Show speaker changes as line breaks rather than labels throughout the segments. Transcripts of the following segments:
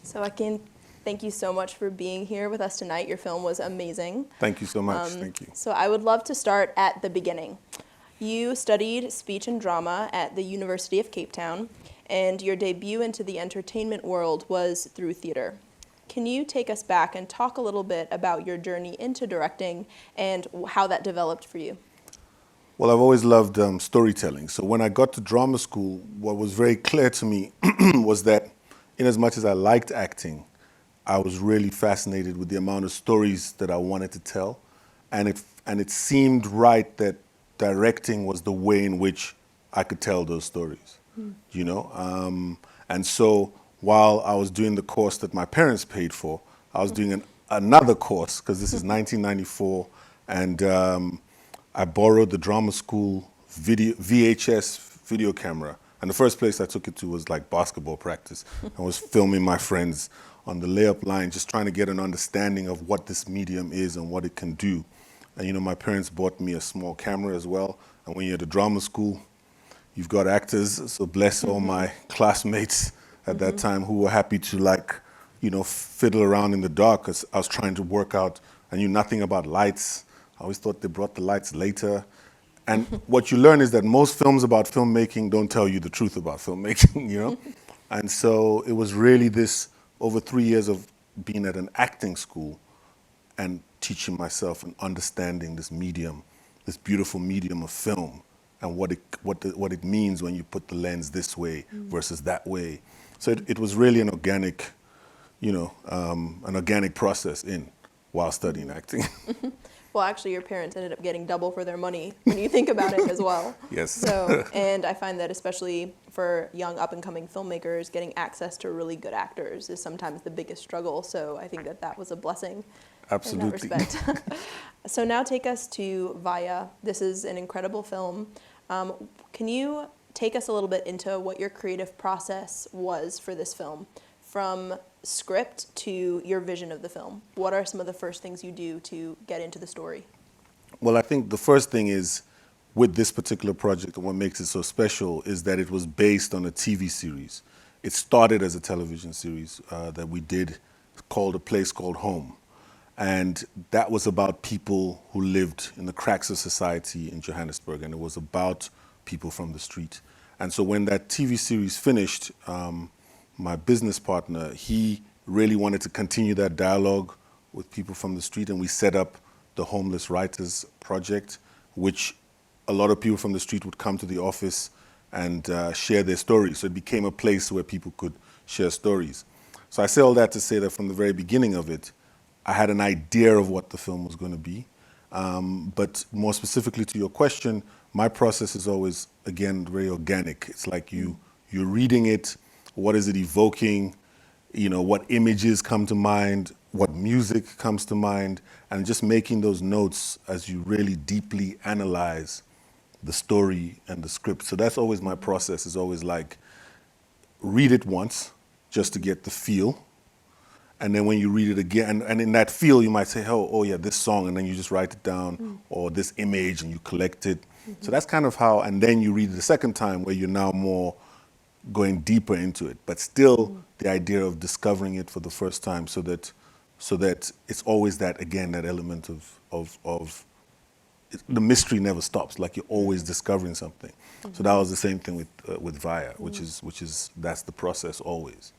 So Akin, thank you so much for being here with us tonight. Your film was amazing.
Thank you so much. Thank you.
So I would love to start at the beginning. You studied speech and drama at the University of Cape Town, and your debut into the entertainment world was through theater. Can you take us back and talk a little bit about your journey into directing and how that developed for you?
Well, I've always loved storytelling. So when I got to drama school, what was very clear to me was that in as much as I liked acting, I was really fascinated with the amount of stories that I wanted to tell. And it seemed right that directing was the way in which I could tell those stories, you know? And so while I was doing the course that my parents paid for, I was doing another course, because this is 1994, and I borrowed the drama school VHS video camera. And the first place I took it to was like basketball practice. I was filming my friends on the layup line, just trying to get an understanding of what this medium is and what it can do. And you know, my parents bought me a small camera as well. And when you're at a drama school, you've got actors. So bless all my classmates at that time who were happy to, like, you know, fiddle around in the dark, because I was trying to work out. I knew nothing about lights. I always thought they brought the lights later. And what you learn is that most films about filmmaking don't tell you the truth about filmmaking, you know? And so it was really this, over 3 years of being at an acting school and teaching myself and understanding this medium, this beautiful medium of film, and what it means when you put the lens this way versus that way. So it was really an organic, you know, an organic process while studying acting.
Well, actually, your parents ended up getting double for their money when you think about it as well.
Yes.
So, and I find that especially for young up-and-coming filmmakers, getting access to really good actors is sometimes the biggest struggle. So I think that that was a blessing.
Absolutely.
In that respect. So now take us to Vaya. This is an incredible film. Can you take us a little bit into what your creative process was for this film? From script to your vision of the film, what are some of the first things you do to get into the story?
Well, I think the first thing is, with this particular project, and what makes it so special is that it was based on a TV series. It started as a television series that we did called A Place Called Home. And that was about people who lived in the cracks of society in Johannesburg, and it was about people from the street. And so when that TV series finished, my business partner, he really wanted to continue that dialogue with people from the street, and we set up the Homeless Writers Project, which a lot of people from the street would come to the office and share their stories. So it became a place where people could share stories. So I say all that to say that from the very beginning of it, I had an idea of what the film was going to be. But more specifically to your question, my process is always, again, very organic. It's like you're reading it. What is it evoking? You know, what images come to mind? What music comes to mind? And just making those notes as you really deeply analyze the story and the script. So that's always my process, is always like, read it once just to get the feel. And then when you read it again, and in that feel, you might say, oh yeah, this song, and then you just write it down, or this image, and you collect it. So that's kind of how, and then you read it the second time, where you're now more going deeper into it, but still the idea of discovering it for the first time, so that it's always that, again, that element of the mystery never stops. Like, you're always discovering something. So that was the same thing with Vaya, which is that's the process always.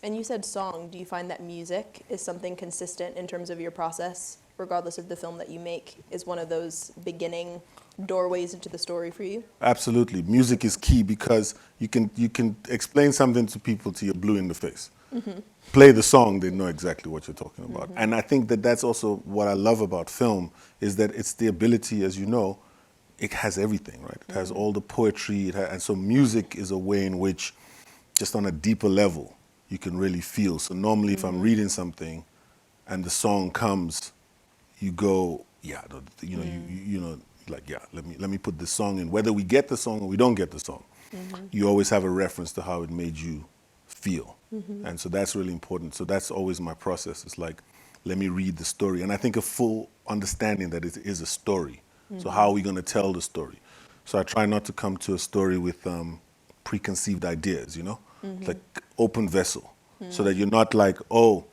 And you said song. Do you find that music is something consistent in terms of your process, regardless of the film that you make, is one of those beginning doorways into the story for you?
Absolutely. Music is key, because you can explain something to people till you're blue in the face. Play the song, they know exactly what you're talking about. And I think that that's also what I love about film, is that it's the ability, as you know, it has everything, right? It has all the poetry, and so music is a way in which, just on a deeper level, you can really feel. So normally if I'm reading something and the song comes, you go, yeah, you know, like, yeah, let me put this song in. Whether we get the song or we don't get the song, you always have a reference to how it made you feel. And so that's really important. So that's always my process. It's like, let me read the story. And I think a full understanding that it is a story. So how are we going to tell the story? So I try not to come to a story with preconceived ideas, you know? Like open vessel. so that you're not like, oh,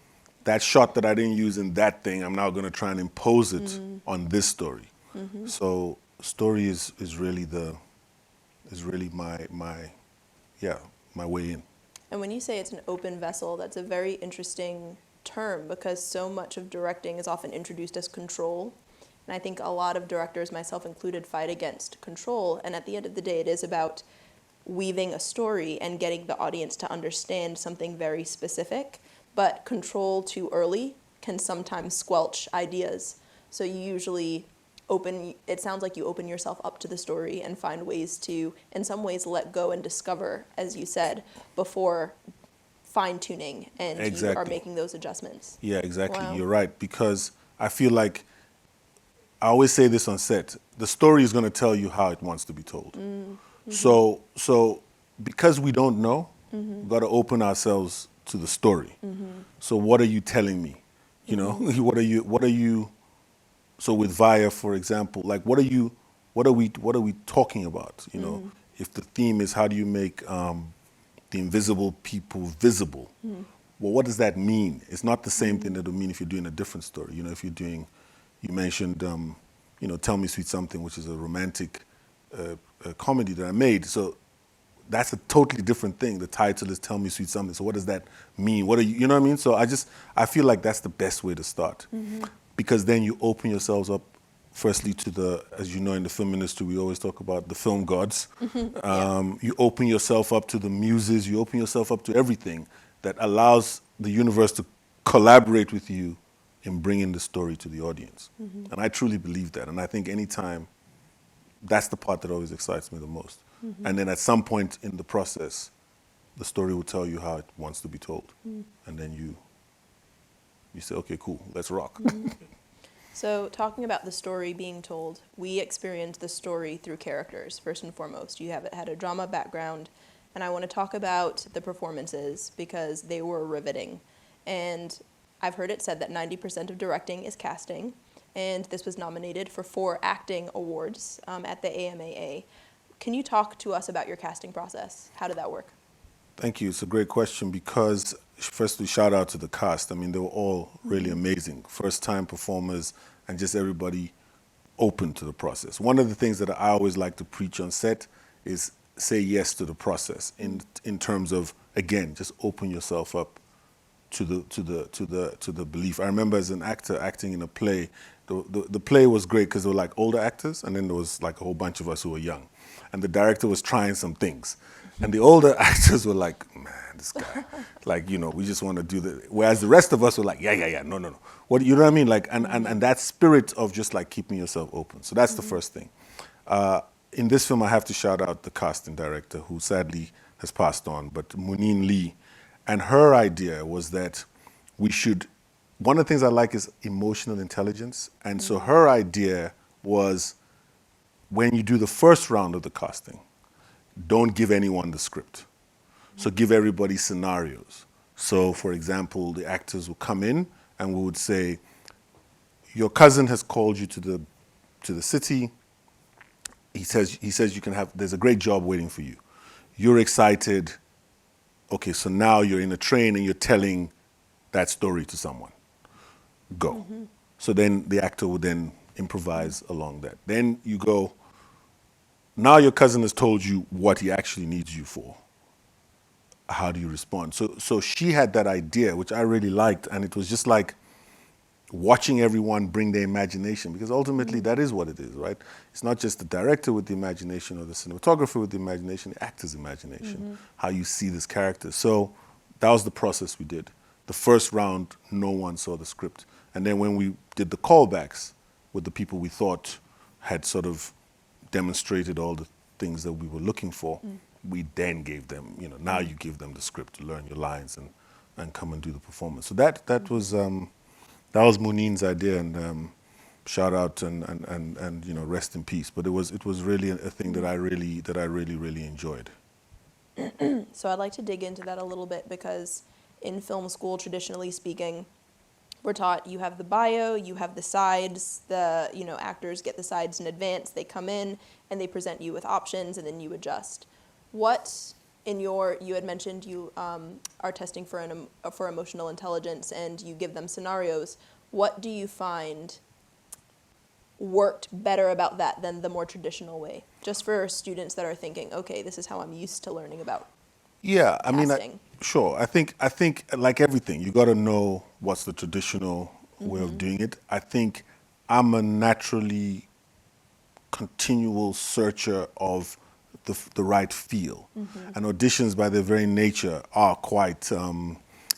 that shot that I didn't use in that thing, I'm now going to try and impose it on this story. So story is really my way in.
And when you say it's an open vessel, that's a very interesting term because so much of directing is often introduced as control. And I think a lot of directors, myself included, fight against control. And at the end of the day, it is about weaving a story and getting the audience to understand something very specific. But control too early can sometimes squelch ideas. So you usually it sounds like you open yourself up to the story and find ways to, in some ways, let go and discover, as you said, before fine-tuning and you are making those adjustments.
Yeah, exactly.
Wow.
You're right. Because I feel like, I always say this on set, the story is going to tell you how it wants to be told. So because we don't know, we've got to open ourselves to the story. So what are you telling me? You know, what are you, so with Vaya, for example, like what are we talking about? You know, if the theme is how do you make the invisible people visible? Well, what does that mean? It's not the same thing that would mean if you're doing a different story. You know, if you're doing, you mentioned, you know, Tell Me Sweet Something, which is a romantic comedy that I made. So that's a totally different thing. The title is Tell Me Sweet Something. So what does that mean? What are you know what I mean? So I feel like that's the best way to start. Because then you open yourselves up, firstly, to the, as you know, in the film industry, we always talk about the film gods. You open yourself up to the muses, you open yourself up to everything that allows the universe to collaborate with you in bringing the story to the audience. And I truly believe that. And I think anytime, that's the part that always excites me the most. And then at some point in the process, the story will tell you how it wants to be told. And then you say, okay, cool, let's rock.
So talking about the story being told, we experienced the story through characters, first and foremost. You have had a drama background, and I want to talk about the performances because they were riveting. And I've heard it said that 90% of directing is casting, and this was nominated for 4 acting awards at the AMAA. Can you talk to us about your casting process? How did that work?
Thank you. It's a great question because, firstly, shout out to the cast. I mean, they were all really amazing. First-time performers and just everybody open to the process. One of the things that I always like to preach on set is say yes to the process in terms of, again, just open yourself up to the belief. I remember as an actor acting in a play, the play was great because there were like older actors and then there was like a whole bunch of us who were young. And the director was trying some things. And the older actors were like, man, this guy, like, you know, we just want to do the, whereas the rest of us were like, yeah, no. What, you know what I mean? Like, and that spirit of just like keeping yourself open. So that's the first thing. In this film, I have to shout out the casting director who sadly has passed on, but Muneen Lee. And her idea was that we should, one of the things I like is emotional intelligence. And so her idea was when you do the first round of the casting, don't give anyone the script. So give everybody scenarios. So for example, the actors will come in and we would say, your cousin has called you to the city. He says you can have, there's a great job waiting for you. You're excited. Okay, so now you're in a train and you're telling that story to someone. Go. So then the actor would then improvise along that. Then you go, now your cousin has told you what he actually needs you for. How do you respond? So she had that idea, which I really liked, and it was just like watching everyone bring their imagination, because ultimately that is what it is, right? It's not just the director with the imagination or the cinematographer with the imagination, the actor's imagination, how you see this character. So that was the process we did. The first round, no one saw the script. And then when we did the callbacks with the people we thought had sort of demonstrated all the things that we were looking for, we then gave them, you know, now you give them the script to learn your lines and come and do the performance. So that was Muneen's idea, and shout out and you know, rest in peace. But it was really a thing that I really enjoyed.
So I'd like to dig into that a little bit because in film school, traditionally speaking, we're taught you have the bio, you have the sides, actors get the sides in advance, they come in and they present you with options and then you adjust. What you had mentioned you are testing for emotional intelligence, and you give them scenarios. What do you find worked better about that than the more traditional way? Just for students that are thinking, okay, this is how I'm used to learning about
Yeah, I mean,
casting.
sure. I think like everything, you got to know what's the traditional way of doing it. I think I'm a naturally continual searcher of the right feel. And auditions, by their very nature, are quite,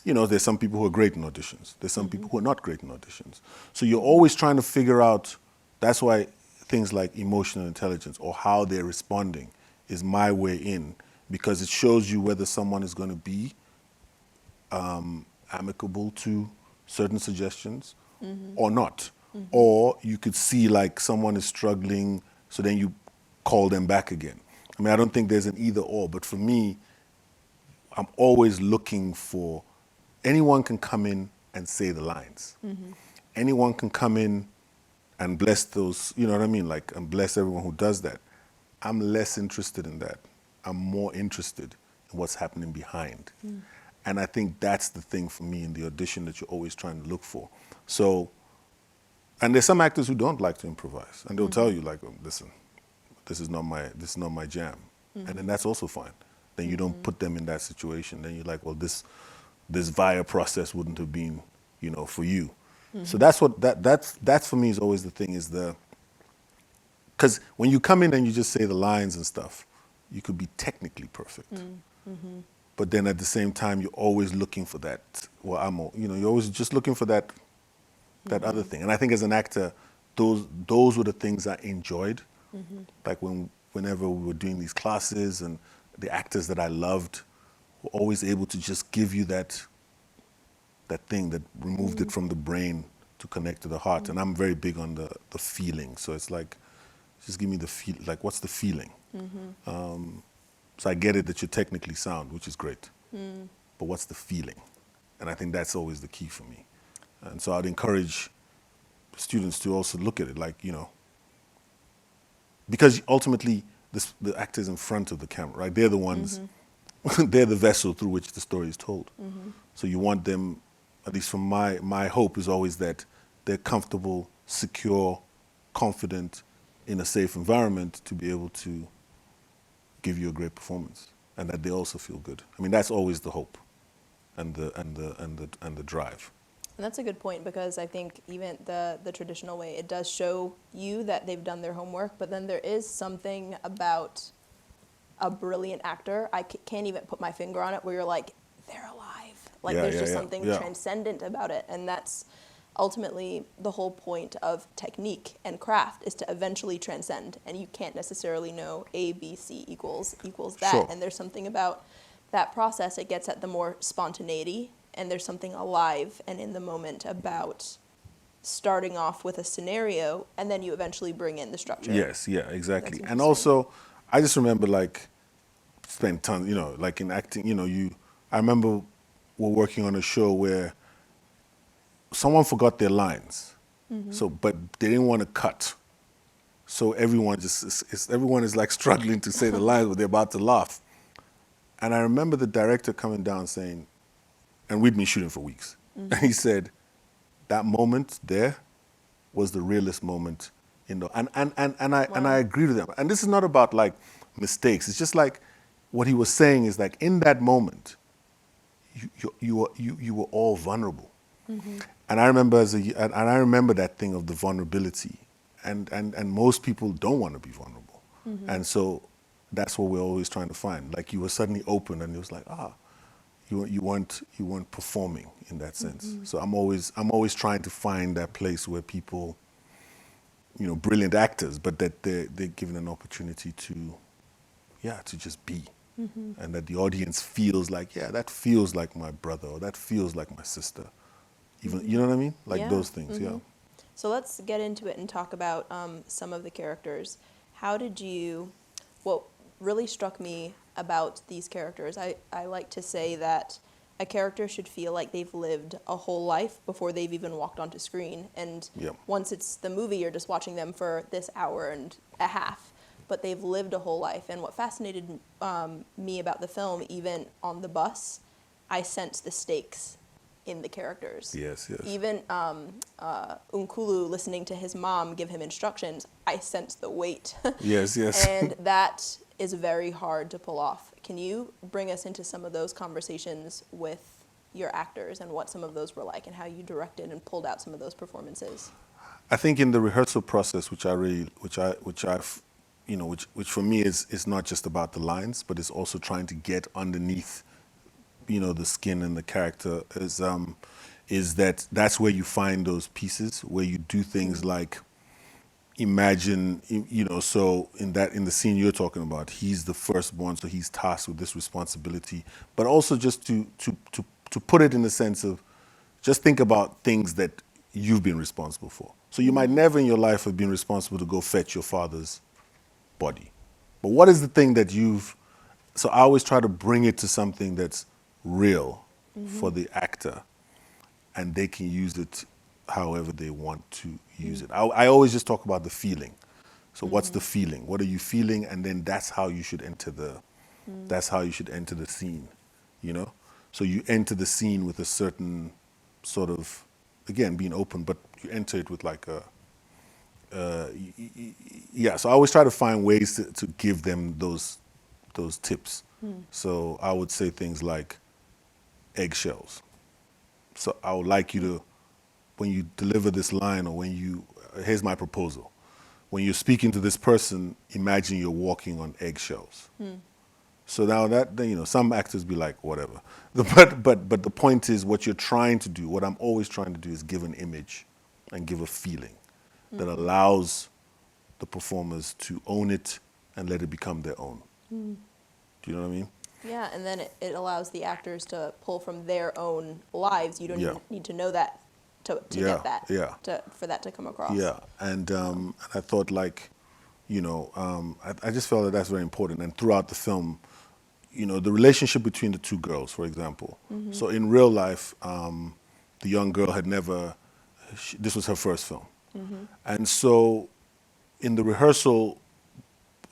there's some people who are great in auditions. There's some people who are not great in auditions. So you're always trying to figure out, that's why things like emotional intelligence or how they're responding is my way in, because it shows you whether someone is going to be amicable to certain suggestions or not. Or you could see like someone is struggling, so then you call them back again. I mean, I don't think there's an either or, but for me, I'm always looking for, anyone can come in and say the lines. Anyone can come in and bless those, you know what I mean? Like, and bless everyone who does that. I'm less interested in that. I'm more interested in what's happening behind. And I think that's the thing for me in the audition that you're always trying to look for. So, and there's some actors who don't like to improvise, and they'll tell you like, oh, listen, this is not my jam. And then that's also fine. Then you don't put them in that situation. Then you're like, well, this Vaya process wouldn't have been, for you. So that's what that's for me is always the thing, is because when you come in and you just say the lines and stuff, you could be technically perfect. But then at the same time, you're always looking for that. Well, you're always just looking for that other thing. And I think as an actor, those were the things I enjoyed. Like whenever we were doing these classes, and the actors that I loved were always able to just give you that thing that removed it from the brain to connect to the heart. And I'm very big on the feeling. So it's like, just give me the feel. Like, what's the feeling? So I get it that you're technically sound, which is great. But what's the feeling? And I think that's always the key for me. And so I'd encourage students to also look at it like, because ultimately the actors in front of the camera, right? They're the ones, they're the vessel through which the story is told. So you want them, at least from my hope is always that they're comfortable, secure, confident, in a safe environment to be able to give you a great performance, and that they also feel good. I mean, that's always the hope, and the drive.
And that's a good point, because I think even the traditional way, it does show you that they've done their homework, but then there is something about a brilliant actor, I can't even put my finger on it, where you're like, they're alive. Like, there's just something transcendent about it. And that's ultimately the whole point of technique and craft, is to eventually transcend. And you can't necessarily know A, B, C equals that.
Sure.
And there's something about that process, it gets at the more spontaneity, and there's something alive and in the moment about starting off with a scenario, and then you eventually bring in the structure.
Yes, yeah, exactly.
That's
And
interesting.
also, I just remember like spent tons, like in acting, I remember we're working on a show where someone forgot their lines, so but they didn't want to cut, so everyone is like struggling to say the lines, but they're about to laugh. And I remember the director coming down saying, and we'd been shooting for weeks, and he said, that moment there was the realest moment and I agree with him. And this is not about like mistakes. It's just like what he was saying is like, in that moment, you were all vulnerable. And I remember and I remember that thing of the vulnerability, and most people don't want to be vulnerable, and so that's what we're always trying to find. Like, you were suddenly open, and it was like, you weren't performing in that sense. So I'm always trying to find that place where people, brilliant actors, but that they're given an opportunity to just be. And that the audience feels like, that feels like my brother, or that feels like my sister. Even, you know what I mean? Like those things, yeah.
So let's get into it and talk about some of the characters. What really struck me about these characters, I like to say that a character should feel like they've lived a whole life before they've even walked onto screen. And once it's the movie, you're just watching them for this hour and a half. but they've lived a whole life. And what fascinated me about the film, even on the bus, I sensed the stakes in the characters.
Yes, yes.
Even Unkulu listening to his mom give him instructions, I sensed the weight.
Yes, yes.
And that is very hard to pull off. Can you bring us into some of those conversations with your actors and what some of those were like and how you directed and pulled out some of those performances?
I think in the rehearsal process, which for me is not just about the lines, but it's also trying to get underneath, the skin and the character, is that's where you find those pieces where you do things like imagine, so in the scene you're talking about, he's the firstborn, so he's tasked with this responsibility, but also just to put it in the sense of just think about things that you've been responsible for. So you might never in your life have been responsible to go fetch your father's body. But what is the thing that so I always try to bring it to something that's real for the actor, and they can use it however they want to use it. I always just talk about the feeling. So what's the feeling? What are you feeling? And then that's how you should enter the scene, So you enter the scene with a certain sort of, again, being open, but you enter it with like so I always try to find ways to give them those tips. So I would say things like eggshells. So I would like you to, when you deliver this line, or here's my proposal. When you're speaking to this person, imagine you're walking on eggshells. So now some actors be like, whatever. But the point is, what you're trying to do, what I'm always trying to do, is give an image and give a feeling that allows the performers to own it and let it become their own. Do you know what I mean?
Yeah, and then it allows the actors to pull from their own lives. You don't even need to know that to get that, for that to come across.
Yeah, and I thought I just felt that that's very important. And throughout the film, the relationship between the two girls, for example. So in real life, the young girl had this was her first film. And so in the rehearsal,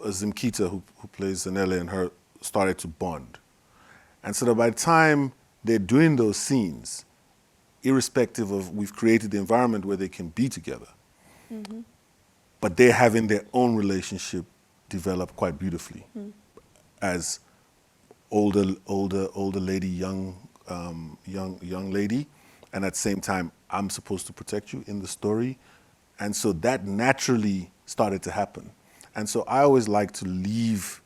Zimkita, who plays Zanele, and her started to bond. And so that by the time they're doing those scenes, irrespective of, we've created the environment where they can be together, but they're having their own relationship develop quite beautifully as older lady, young lady, and at the same time, I'm supposed to protect you in the story. And so that naturally started to happen. And so I always like to leave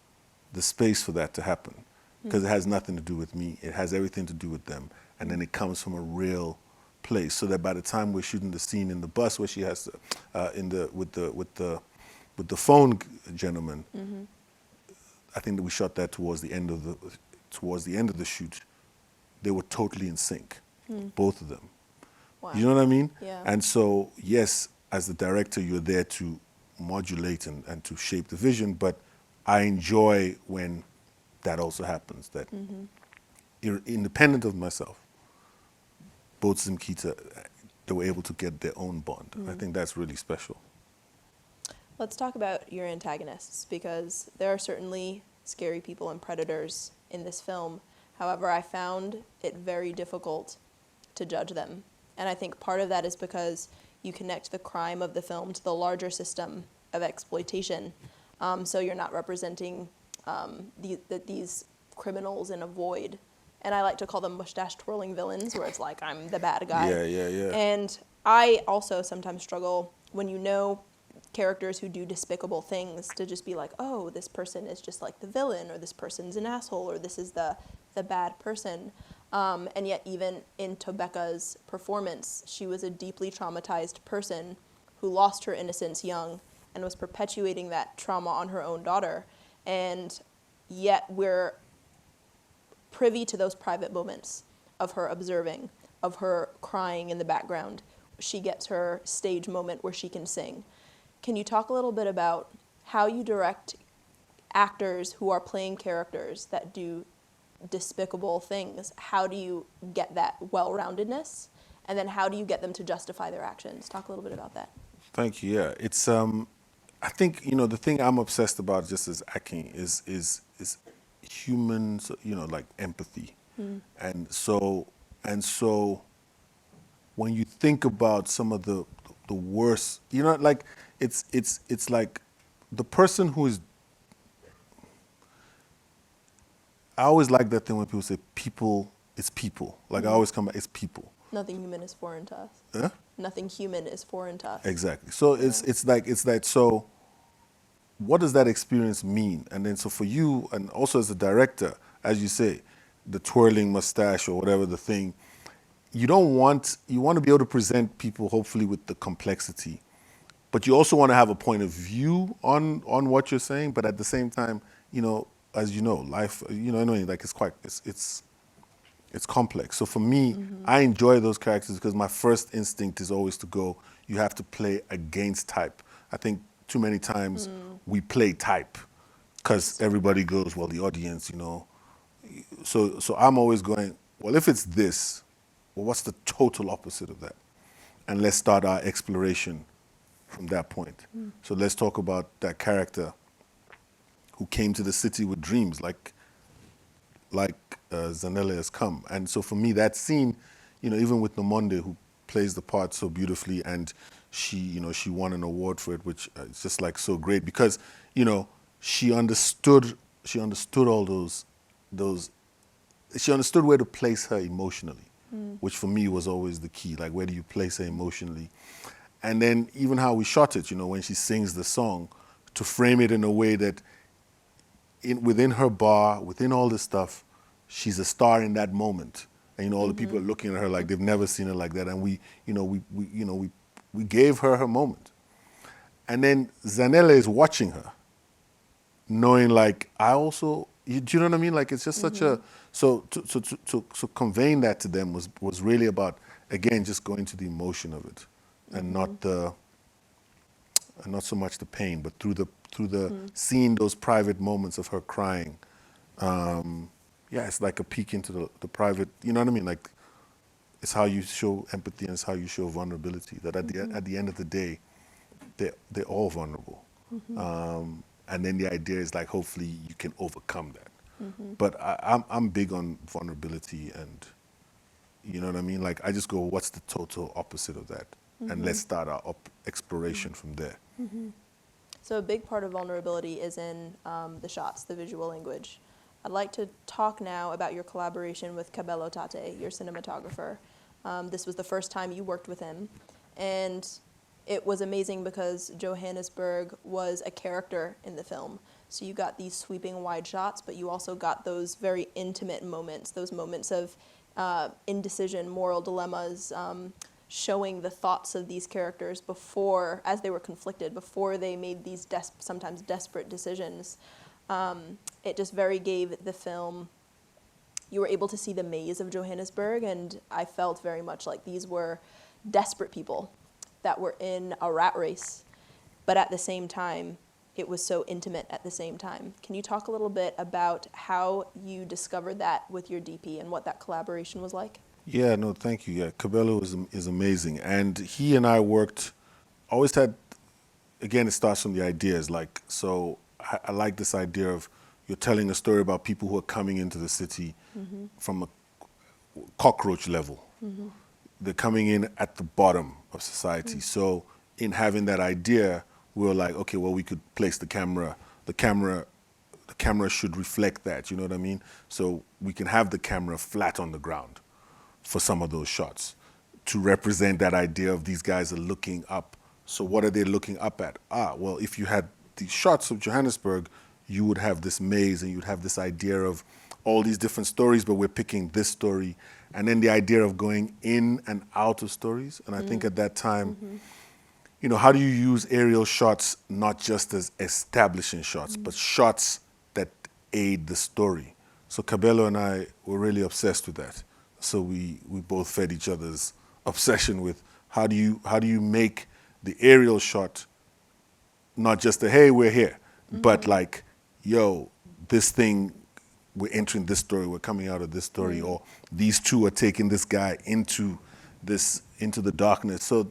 the space for that to happen, because it has nothing to do with me. It has everything to do with them. And then it comes from a real place, so that by the time we're shooting the scene in the bus where she has to, with the phone gentleman, I think that we shot that towards the end of the shoot. They were totally in sync, both of them.
Wow.
You know what I mean?
Yeah.
And so, yes, as the director, you're there to modulate and to shape the vision, but I enjoy when that also happens, that independent of myself, both Zimkita, they were able to get their own bond. I think that's really special.
Let's talk about your antagonists, because there are certainly scary people and predators in this film. However, I found it very difficult to judge them. And I think part of that is because you connect the crime of the film to the larger system of exploitation. So you're not representing these criminals in a void. And I like to call them mustache-twirling villains, where it's like, I'm the bad guy.
Yeah.
And I also sometimes struggle when characters who do despicable things to just be like, oh, this person is just like the villain, or this person's an asshole, or this is the bad person. And yet even in Tobeka's performance, she was a deeply traumatized person who lost her innocence young and was perpetuating that trauma on her own daughter. And yet we're privy to those private moments of her observing, of her crying in the background. She gets her stage moment where she can sing. Can you talk a little bit about how you direct actors who are playing characters that do despicable things? How do you get that well-roundedness? And then how do you get them to justify their actions? Talk a little bit about that.
Thank you. Yeah, it's I think, the thing I'm obsessed about just as Akin is humans, like empathy. And so when you think about some of the worst, like it's like the person who is. I always like that thing when people say people. It's people. Like I always come back. It's people.
Nothing human is foreign to us.
Huh?
Nothing human is foreign to us.
Exactly. So it's like so. What does that experience mean? And then so for you, and also as a director, as you say, the twirling mustache or whatever the thing, you want to be able to present people hopefully with the complexity, but you also want to have a point of view on what you're saying. But at the same time, as you know, life, like it's complex. So for me, I enjoy those characters because my first instinct is always to go, you have to play against type. I think too many times we play type because everybody goes, well, the audience, So I'm always going, well, if it's this, well, what's the total opposite of that? And let's start our exploration from that point. So let's talk about that character who came to the city with dreams, like Zanele has come. And so for me, that scene, even with Nomonde, who plays the part so beautifully, and she won an award for it, which is just like so great because, she understood all those, she understood where to place her emotionally, which for me was always the key. Like, where do you place her emotionally? And then even how we shot it, when she sings the song, to frame it in a way that within her bar, within all this stuff, she's a star in that moment. And all the people are looking at her like they've never seen her like that. And we gave her her moment. And then Zanele is watching her, knowing like I also, do you know what I mean? Like it's just such a, so conveying that to them was really about, again, just going to the emotion of it, and not so much the pain, but through the seeing those private moments of her crying. It's like a peek into the private, you know what I mean? Like it's how you show empathy and it's how you show vulnerability. That at the end of the day, they're all vulnerable. And then the idea is like, hopefully you can overcome that. But I'm big on vulnerability, and you know what I mean? Like I just go, what's the total opposite of that? And let's start our exploration from there.
So a big part of vulnerability is in the shots, the visual language. I'd like to talk now about your collaboration with Cabello Tate, your cinematographer. This was the first time you worked with him, and it was amazing because Johannesburg was a character in the film. So you got these sweeping wide shots, but you also got those very intimate moments, those moments of indecision, moral dilemmas, showing the thoughts of these characters before, as they were conflicted, before they made these sometimes desperate decisions. It just very gave the film, you were able to see the maze of Johannesburg, and I felt very much like these were desperate people that were in a rat race, but at the same time, it was so intimate at the same time. Can you talk a little bit about how you discovered that with your DP and what that collaboration was like?
Yeah, no, thank you. Yeah, Cabello is amazing. And he and I worked, always had, again, it starts from the ideas. Like, so I like this idea of you're telling a story about people who are coming into the city from a cockroach level. They're coming in at the bottom of society. So in having that idea, we were like, okay, well, we could place the camera. The camera should reflect that, you know what I mean? So we can have the camera flat on the ground for some of those shots to represent that idea of these guys are looking up. So what are they looking up at? Well, if you had these shots of Johannesburg, you would have this maze and you'd have this idea of all these different stories, but we're picking this story. And then the idea of going in and out of stories. And I think at that time, how do you use aerial shots not just as establishing shots, but shots that aid the story? So Cabello and I were really obsessed with that. So we both fed each other's obsession with how do you make the aerial shot not just a, hey, we're here, but like, yo, this thing, we're entering this story, we're coming out of this story, or these two are taking this guy into the darkness. So,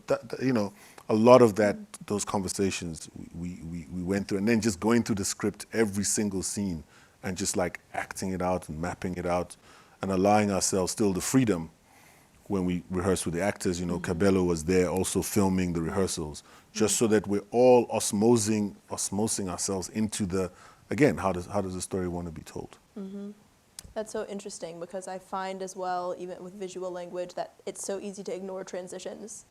a lot of that, those conversations we went through, and then just going through the script, every single scene, and just like acting it out and mapping it out, and allowing ourselves still the freedom when we rehearsed with the actors. You know, Cabello was there also filming the rehearsals, just so that we're all osmosing ourselves into the, again, how does the story want to be told?
That's so interesting, because I find as well, even with visual language, that it's so easy to ignore transitions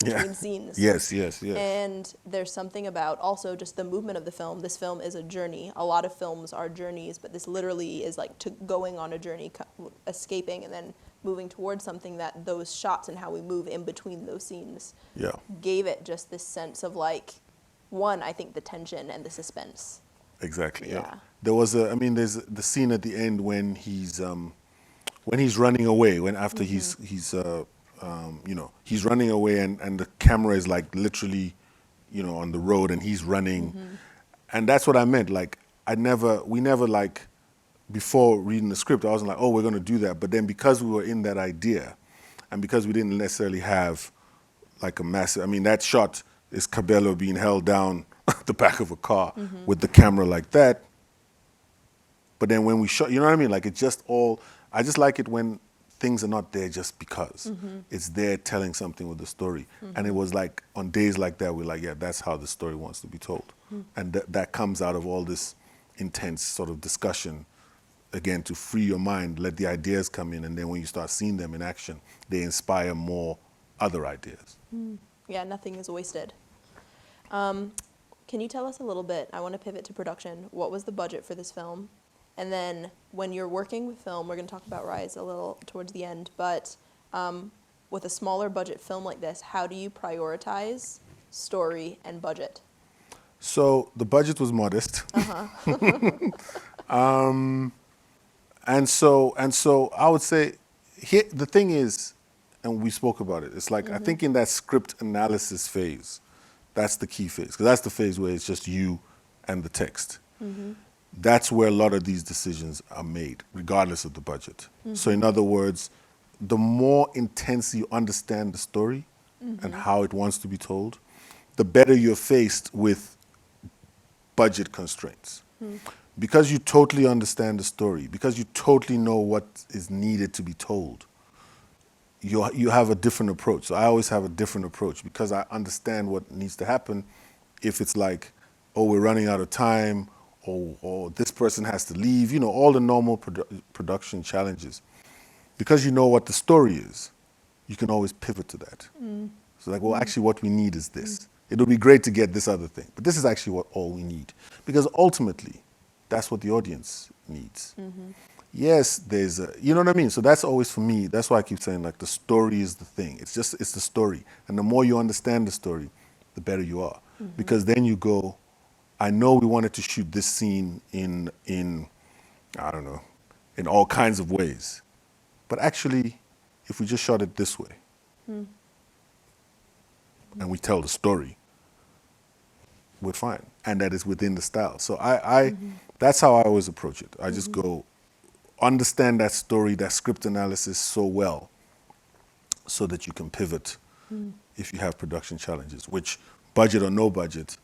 between scenes.
Yes.
And there's something about also just the movement of the film. This film is a journey. A lot of films are journeys, but this literally is like going on a journey, escaping and then moving towards something, that those shots and how we move in between those scenes gave it just this sense of like, one, I think the tension and the suspense.
Exactly.
Yeah.
There was there's the scene at the end when he's running away, when after he's running away, and the camera is like literally, on the road, and he's running, and that's what I meant. Like we never like, before reading the script, I wasn't like, oh, we're going to do that. But then because we were in that idea, and because we didn't necessarily have like a massive, that shot is Cabello being held down the back of a car with the camera like that. But then when we shot, you know what I mean? Like it's just all, I just like it when things are not there just because. It's there telling something with the story. And it was like, on days like that, we're like, yeah, that's how the story wants to be told. And that comes out of all this intense sort of discussion, again, to free your mind, let the ideas come in, and then when you start seeing them in action, they inspire more other ideas.
Yeah, nothing is wasted. Can you tell us a little bit, I want to pivot to production, what was the budget for this film? And then when you're working with film, we're going to talk about Rise a little towards the end, but with a smaller budget film like this, how do you prioritize story and budget?
So the budget was modest. And so I would say, here, the thing is, and we spoke about it, it's like, I think in that script analysis phase, that's the key phase, because that's the phase where it's just you and the text. That's where a lot of these decisions are made, regardless of the budget. So in other words, the more intensely you understand the story and how it wants to be told, the better you're faced with budget constraints. Because you totally understand the story, because you totally know what is needed to be told, you have a different approach. So I always have a different approach, because I understand what needs to happen. If it's like, oh, we're running out of time, or this person has to leave, all the normal production challenges. Because you know what the story is, you can always pivot to that. So like, well, actually what we need is this. It would be great to get this other thing, but this is actually all we need. Because ultimately, that's what the audience needs. Yes, there's you know what I mean? So that's always, for me, that's why I keep saying, like, the story is the thing. It's the story. And the more you understand the story, the better you are. Because then you go, I know we wanted to shoot this scene in I don't know, in all kinds of ways. But actually, if we just shot it this way, and we tell the story, we're fine. And that is within the style. So that's how I always approach it. I just go, understand that story, that script analysis so well, so that you can pivot if you have production challenges, which, budget or no budget,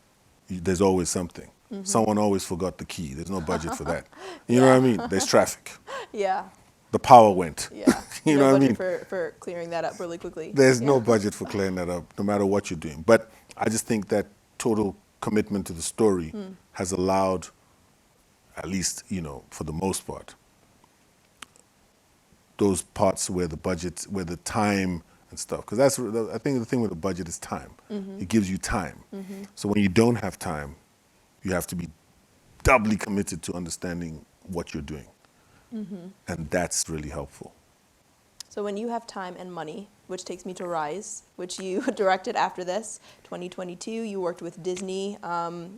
there's always something. Someone always forgot the key. There's no budget for that. You know what I mean? There's traffic.
Yeah.
The power went.
Yeah.
You
no
know what I
budget
mean?
for clearing that up really quickly.
There's no budget for clearing that up, no matter what you're doing. But I just think that total commitment to the story has allowed, at least, for the most part, those parts where the budget, where the time and stuff, because I think the thing with the budget is time. It gives you time. So when you don't have time, you have to be doubly committed to understanding what you're doing. And that's really helpful.
So when you have time and money, which takes me to Rise, which you directed after this, 2022, you worked with Disney. I'm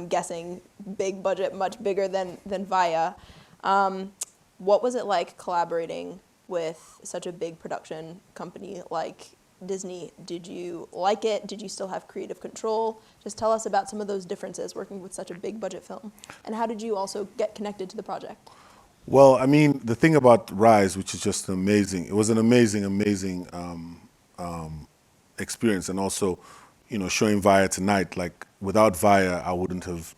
guessing big budget, much bigger than Vaya. What was it like collaborating with such a big production company like Disney? Did you like it? Did you still have creative control? Just tell us about some of those differences working with such a big budget film. And how did you also get connected to the project?
Well, the thing about Rise, which is just amazing, it was an amazing experience. And also, showing Vaya tonight, like without Vaya, I wouldn't have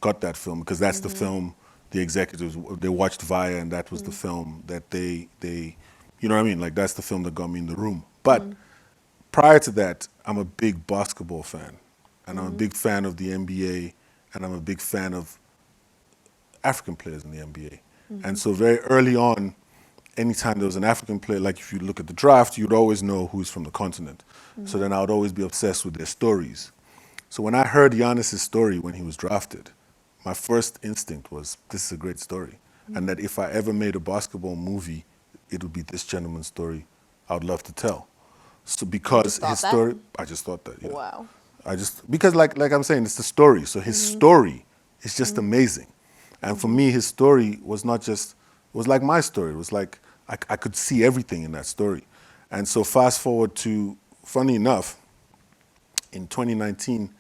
got that film because that's the film the executives, they watched Vaya and that was the film that they, you know what I mean? Like that's the film that got me in the room. But prior to that, I'm a big basketball fan and I'm a big fan of the NBA and I'm a big fan of African players in the NBA. And so very early on, anytime there was an African player, like if you look at the draft, you'd always know who's from the continent. So then I would always be obsessed with their stories. So when I heard Giannis's story when he was drafted, my first instinct was, this is a great story. And that if I ever made a basketball movie, it would be this gentleman's story I would love to tell. So because
thought
his
that?
story, I just thought that, yeah.
Wow.
Because like I'm saying, it's the story. So his story is just amazing. And for me, his story was not just, it was like my story. It was like, I could see everything in that story. And so fast forward to, funny enough, in 2019,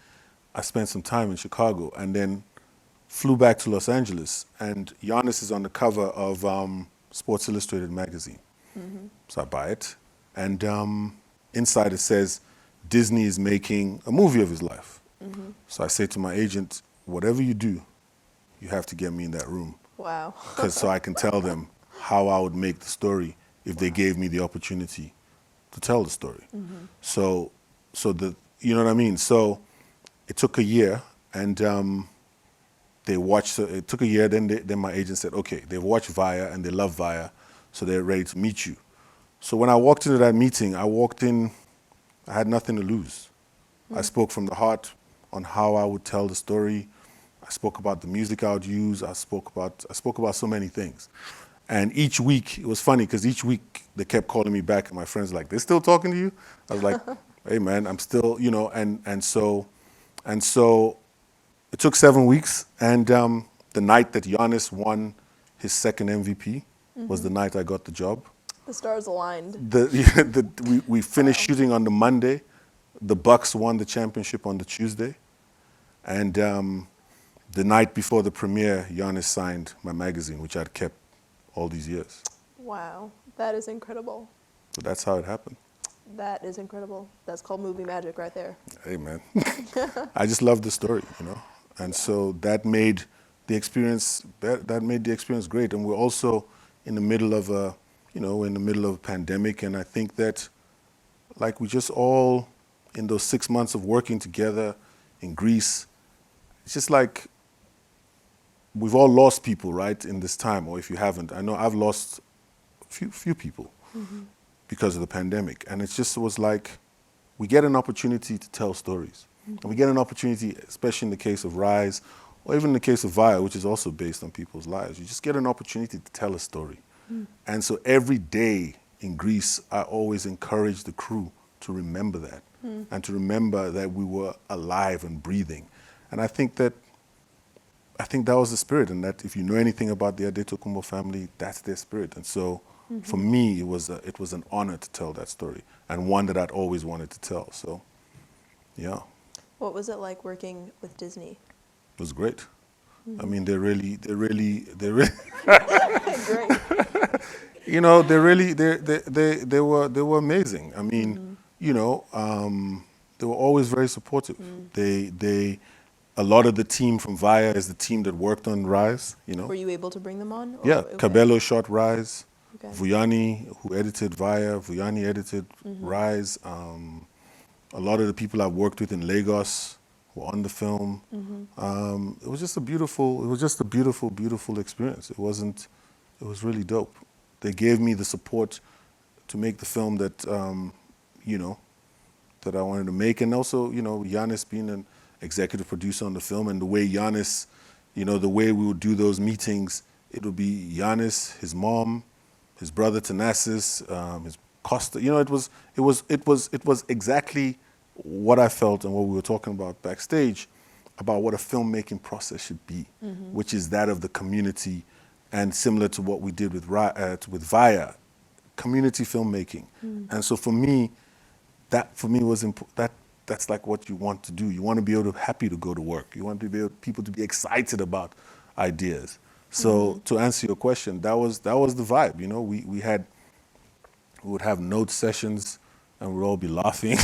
I spent some time in Chicago and then flew back to Los Angeles. And Giannis is on the cover of Sports Illustrated magazine. So I buy it. And inside it says, Disney is making a movie of his life. So I say to my agent, whatever you do, you have to get me in that room.
Wow.
So I can tell them how I would make the story if they gave me the opportunity to tell the story. So you know what I mean? So it took a year and they watched, so it took a year, then my agent said, okay, they've watched Vaya and they love Vaya, so they're ready to meet you. So when I walked into that meeting, I had nothing to lose. I spoke from the heart on how I would tell the story. I spoke about the music I would use. I spoke about so many things. And each week, it was funny because each week they kept calling me back and my friends were like, they're still talking to you? I was like, hey man, I'm still, and so it took 7 weeks. And the night that Giannis won his second MVP was the night I got the job.
The stars aligned.
We finished shooting on the Monday. The Bucks won the championship on the Tuesday. And the night before the premiere, Giannis signed my magazine, which I'd kept all these years.
Wow. That is incredible.
So that's how it happened.
That is incredible. That's called movie magic right there.
Hey, man. I just love the story, And so that made the experience great. And we're also in the middle of a pandemic. And I think that, like, we just all, in those 6 months of working together in Greece, it's just like we've all lost people, right, in this time. Or if you haven't, I know I've lost a few people because of the pandemic. And it was like we get an opportunity to tell stories. And we get an opportunity, especially in the case of Rise, or even in the case of Vaya, which is also based on people's lives. You just get an opportunity to tell a story. And so every day in Greece, I always encourage the crew to remember that and to remember that we were alive and breathing. And I think that was the spirit, and that if you know anything about the Adetokunbo family, that's their spirit. And so for me, it was an honor to tell that story, and one that I'd always wanted to tell. So, yeah.
What was it like working with Disney?
It was great. I mean, they're really
Great.
they were amazing. I mean, they were always very supportive. A lot of the team from Vaya is the team that worked on Rise,
Were you able to bring them on? Or-
Yeah,
okay.
Cabello shot Rise.
Okay.
Vuyani, who edited Vaya, Vuyani edited Rise. A lot of the people I worked with in Lagos were on the film. It was just a beautiful, beautiful experience. It was really dope. They gave me the support to make the film that, that I wanted to make. And also, Giannis being an executive producer on the film, and the way Giannis, the way we would do those meetings, it would be Giannis, his mom, his brother Thanasis, his Costa. It was exactly what I felt and what we were talking about backstage about what a filmmaking process should be, which is that of the community, and similar to what we did with Vaya, community filmmaking. And so for me was that's like what you want to do. You want to be happy to go to work. You want to be people to be excited about ideas. So to answer your question, that was the vibe. We would have note sessions and we'll all be laughing,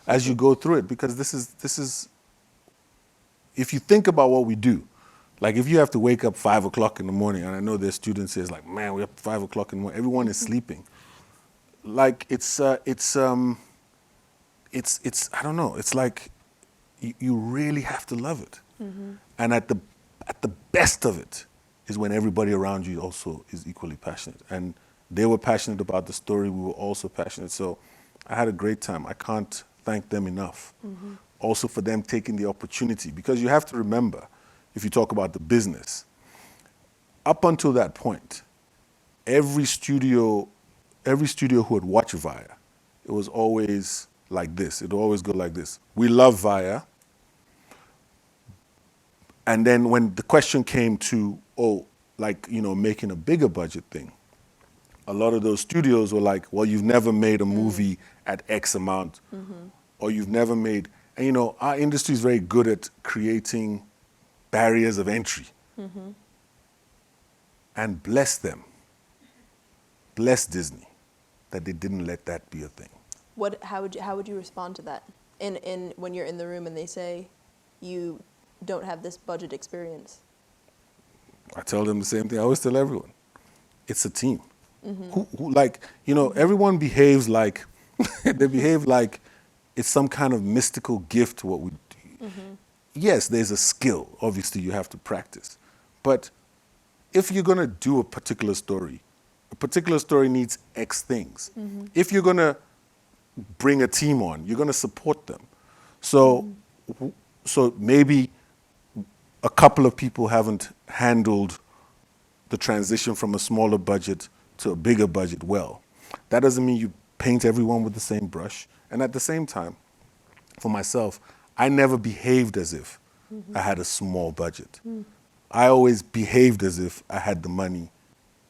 as you go through it, because this is, if you think about what we do, like if you have to wake up 5 o'clock in the morning, and I know there's students here, it's like, man, we're up 5 o'clock in the morning, everyone is sleeping. Like it's I don't know, it's like you really have to love it. And at the best of it is when everybody around you also is equally passionate. And they were passionate about the story, we were also passionate. So I had a great time. I can't thank them enough. Also for them taking the opportunity, because you have to remember, if you talk about the business, up until that point, every studio who had watched Vaya, it was always like this. It would always go like this. We love Vaya. And then when the question came to, making a bigger budget thing, a lot of those studios were like, well, you've never made a movie at X amount, or you've never made, and our industry is very good at creating barriers of entry. And bless them, bless Disney, that they didn't let that be a thing.
How would you respond to that? In when you're in the room and they say you don't have this budget experience?
I tell them the same thing I always tell everyone. It's a team. Everyone behaves like, they behave like it's some kind of mystical gift what we do. Yes, there's a skill. Obviously, you have to practice. But if you're going to do a particular story needs X things. If you're going to bring a team on, you're going to support them. So maybe a couple of people haven't handled the transition from a smaller budget to a bigger budget well. That doesn't mean you paint everyone with the same brush. And at the same time, for myself, I never behaved as if I had a small budget. I always behaved as if I had the money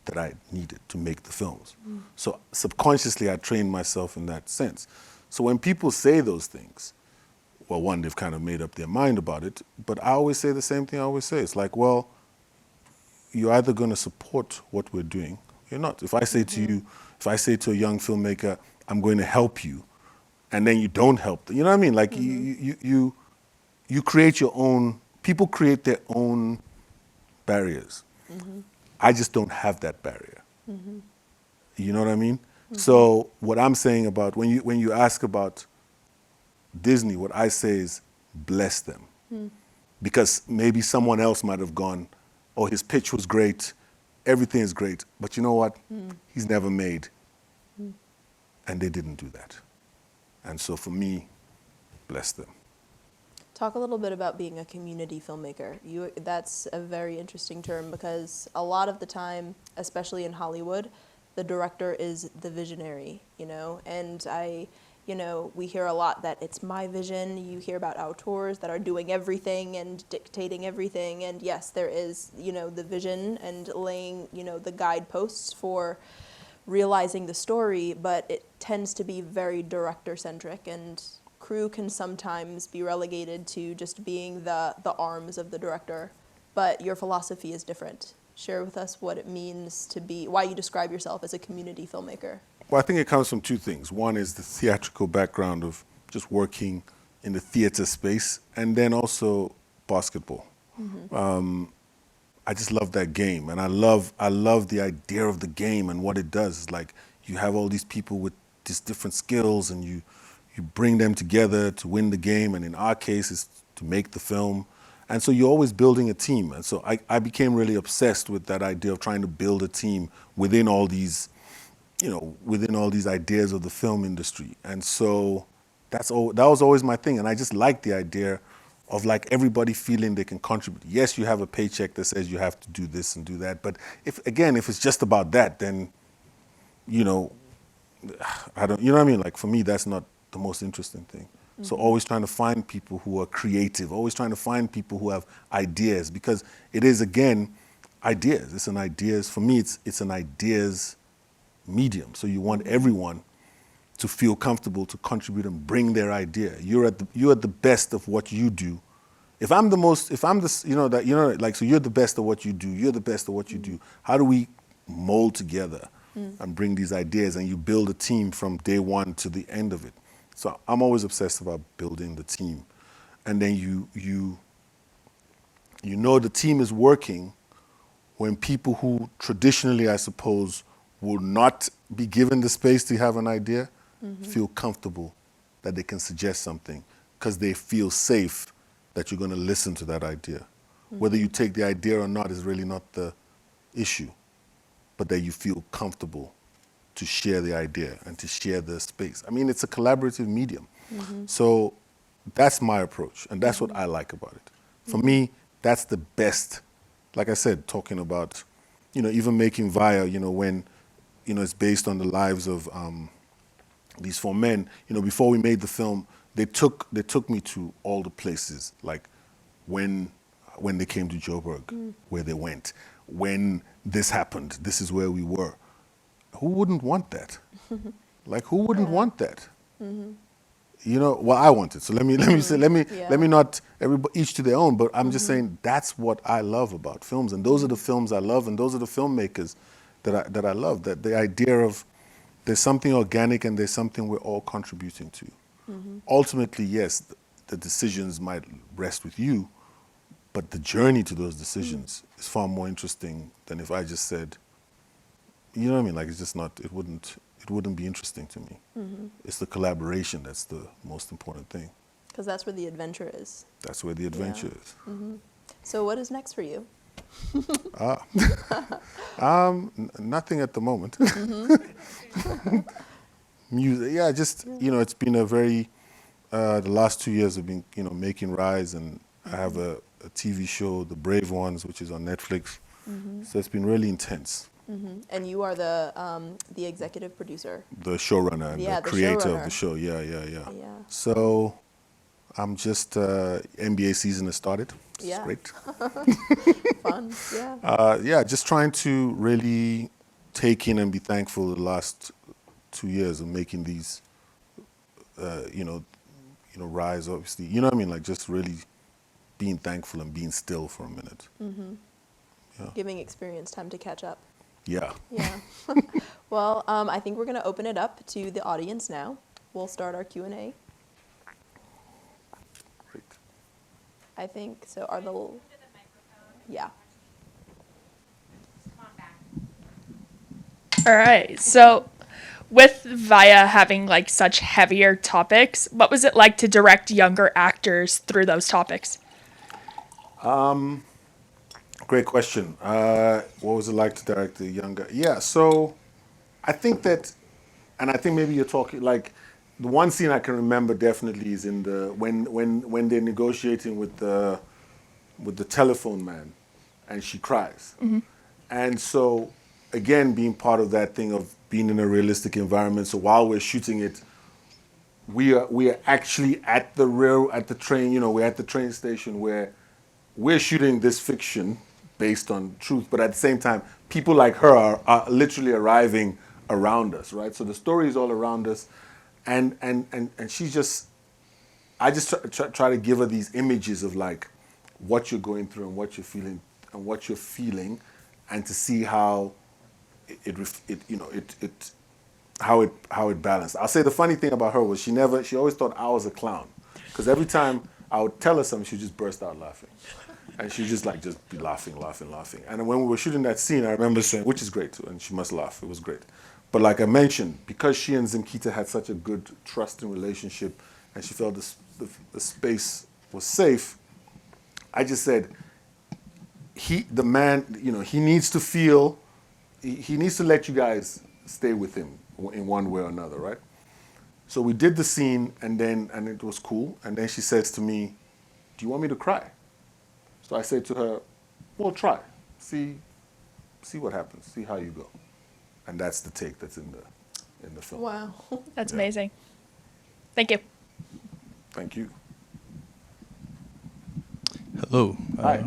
that I needed to make the films. So subconsciously, I trained myself in that sense. So when people say those things, well, one, they've kind of made up their mind about it, but I always say the same thing I always say. It's like, well, you're either going to support what we're doing, or you're not. If I say to you, if I say to a young filmmaker, I'm going to help you, and then you don't help them, you know what I mean? Like you create your own, people create their own barriers. I just don't have that barrier. You know what I mean? So what I'm saying about, when you ask about Disney, what I say is bless them. Because maybe someone else might have gone, oh, his pitch was great, everything is great, but you know what? He's never made. And they didn't do that. And so for me, bless them.
Talk a little bit about being a community filmmaker. That's a very interesting term, because a lot of the time, especially in Hollywood, the director is the visionary, and we hear a lot that it's my vision. You hear about auteurs that are doing everything and dictating everything. And yes, there is, the vision and laying, the guideposts for realizing the story, but it tends to be very director-centric, and crew can sometimes be relegated to just being the arms of the director. But your philosophy is different. Share with us what it means to be, why you describe yourself as a community filmmaker.
Well, I think it comes from two things. One is the theatrical background of just working in the theater space, and then also basketball. I just love that game, and I love the idea of the game and what it does. It's like you have all these people with these different skills, and you bring them together to win the game, and in our case, it's to make the film. And so you're always building a team. And so I became really obsessed with that idea of trying to build a team within all these, within all these ideas of the film industry. And so that was always my thing. And I just liked the idea of like everybody feeling they can contribute. Yes, you have a paycheck that says you have to do this and do that. But if it's just about that, then, I don't, you know what I mean? Like for me, that's not the most interesting thing. So always trying to find people who are creative, always trying to find people who have ideas, because it is, again, ideas. It's an ideas, for me, it's an ideas medium. So you want everyone to feel comfortable to contribute and bring their idea. You're at the best of what you do. So you're the best of what you do, you're the best of what you do. How do we mold together and bring these ideas, and you build a team from day one to the end of it. So I'm always obsessed about building the team. And then you know the team is working when people who traditionally, I suppose, will not be given the space to have an idea, feel comfortable that they can suggest something because they feel safe that you're going to listen to that idea. Whether you take the idea or not is really not the issue, but that you feel comfortable to share the idea and to share the space. I mean, it's a collaborative medium. So that's my approach, and that's what I like about it. For me, that's the best. Like I said, talking about, even making Vaya, when, it's based on the lives of these four men. Before we made the film, they took me to all the places, like when they came to Joburg, where they went. When this happened, this is where we were. Who wouldn't want that? Like, who wouldn't want that? Well, I want it. So let me say, let me not, everybody, each to their own, but I'm just saying that's what I love about films. And those are the films I love, and those are the filmmakers that I love. That the idea of there's something organic and there's something we're all contributing to. Ultimately, yes, the decisions might rest with you, but the journey to those decisions is far more interesting than if I just said, you know what I mean? Like, it's just not, it wouldn't be interesting to me. It's the collaboration that's the most important thing.
Because that's where the adventure is.
That's where the adventure is.
So what is next for you?
Nothing at the moment. Music, yeah, just, it's been a very, the last 2 years have been, making Rise, and I have a TV show, The Brave Ones, which is on Netflix. So it's been really intense.
And you are the executive producer.
The showrunner and the creator of the show, yeah. So I'm just, NBA season has started, which is great.
Fun, yeah.
Just trying to really take in and be thankful the last 2 years of making these, Rise, obviously. You know what I mean? Like, just really being thankful and being still for a minute.
Giving experience time to catch up.
Yeah.
Well, I think we're going to open it up to the audience now. We'll start our Q&A.
Great.
I think so. Are the yeah.
All right. So with Vaya having like such heavier topics, what was it like to direct younger actors through those topics?
Great question. What was it like to direct the younger? Yeah, so I think that, and I think maybe you're talking like the one scene I can remember definitely is in the when they're negotiating with the telephone man, and she cries, and so again being part of that thing of being in a realistic environment. So while we're shooting it, we are actually at the train. We're at the train station where we're shooting this fiction based on truth, but at the same time, people like her are literally arriving around us, right? So the story is all around us, and she's just, I just try to give her these images of like what you're going through and what you're feeling and to see how how it balanced. I'll say the funny thing about her was she always thought I was a clown, because every time I would tell her something, she'd just burst out laughing. And she'd just be laughing. And when we were shooting that scene, I remember saying, which is great too, and she must laugh, it was great. But like I mentioned, because she and Zimkita had such a good trusting relationship, and she felt the space was safe, I just said, the man, he needs to feel, he needs to let you guys stay with him in one way or another, right? So we did the scene, and it was cool, and then she says to me, do you want me to cry? So I said to her, well, try. See what happens. See how you go. And that's the take that's in the film.
Wow.
That's amazing. Thank you.
Thank you.
Hello.
Hi.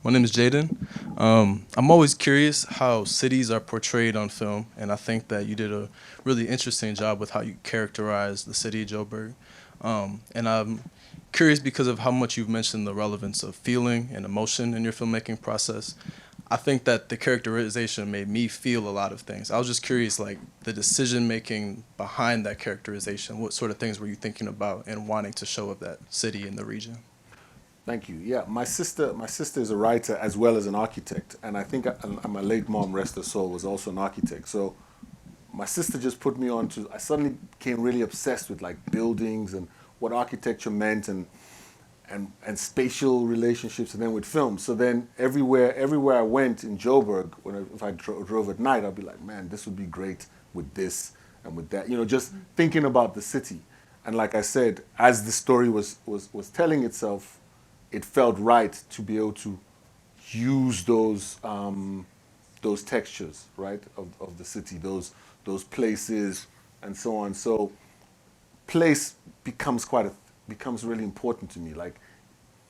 My name is Jaden. I'm always curious how cities are portrayed on film, and I think that you did a really interesting job with how you characterize the city of Joburg. And I'm curious because of how much you've mentioned the relevance of feeling and emotion in your filmmaking process. I think that the characterization made me feel a lot of things. I was just curious, like the decision making behind that characterization. What sort of things were you thinking about and wanting to show of that city and the region?
Thank you. Yeah, my sister is a writer as well as an architect, and I think my late mom, rest her soul, was also an architect. So my sister just put me on to. I suddenly became really obsessed with like buildings and what architecture meant, and spatial relationships, and then with film. So then everywhere I went in Joburg, if I drove at night, I'd be like, man, this would be great with this and with that. You know, just thinking about the city. And like I said, as the story was telling itself, it felt right to be able to use those textures, right, of the city, those places, and so on. So place becomes really important to me.